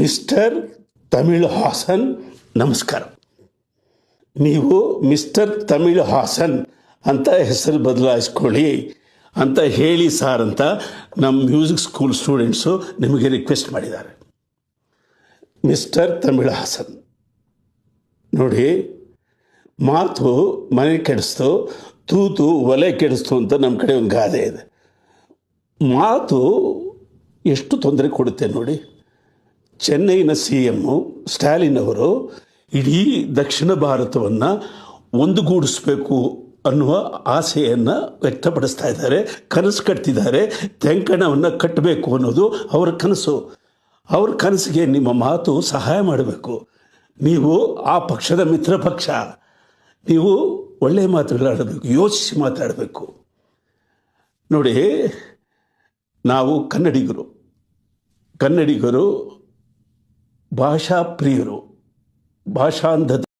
Mister Tamil Haasan ನಮಸ್ಕಾರ. ನೀವು mister Tamil Haasan ಅಂತ ಹೆಸರು ಬದಲಾಯಿಸ್ಕೊಳ್ಳಿ ಅಂತ ಹೇಳಿ ಸಾರ್ ಅಂತ ನಮ್ಮ ಮ್ಯೂಸಿಕ್ ಸ್ಕೂಲ್ ಸ್ಟೂಡೆಂಟ್ಸು ನಿಮಗೆ ರಿಕ್ವೆಸ್ಟ್ ಮಾಡಿದ್ದಾರೆ. ಮಿಸ್ಟರ್ ತಮಿಳು ಹಾಸನ್ ನೋಡಿ, ಮಾತು ಮನೆ ಕೆಡಿಸ್ತು, ತೂತು ಒಲೆ ಕೆಡಿಸ್ತು ಅಂತ ನಮ್ಮ ಕಡೆ ಒಂದು ಗಾದೆ ಇದೆ. ಮಾತು ಎಷ್ಟು ತೊಂದರೆ ಕೊಡುತ್ತೆ ನೋಡಿ. ಚೆನ್ನೈನ CM ಸ್ಟಾಲಿನ್ ಅವರು ಇಡೀ ದಕ್ಷಿಣ ಭಾರತವನ್ನು ಒಂದುಗೂಡಿಸ್ಬೇಕು ಅನ್ನುವ ಆಸೆಯನ್ನು ವ್ಯಕ್ತಪಡಿಸ್ತಾ ಇದ್ದಾರೆ, ಕನಸು ಕಟ್ತಿದ್ದಾರೆ. ತೆಂಕಣವನ್ನು ಕಟ್ಟಬೇಕು ಅನ್ನೋದು ಅವರ ಕನಸು. ಅವ್ರ ಕನಸಿಗೆ ನಿಮ್ಮ ಮಾತು ಸಹಾಯ ಮಾಡಬೇಕು. ನೀವು ಆ ಪಕ್ಷದ ಮಿತ್ರ ಪಕ್ಷ, ನೀವು ಒಳ್ಳೆಯ ಮಾತುಗಳಾಡಬೇಕು, ಯೋಚಿಸಿ ಮಾತಾಡಬೇಕು. ನೋಡಿ, ನಾವು ಕನ್ನಡಿಗರು ಭಾಷಾ ಪ್ರಿಯರು, ಭಾಷಾಂಧ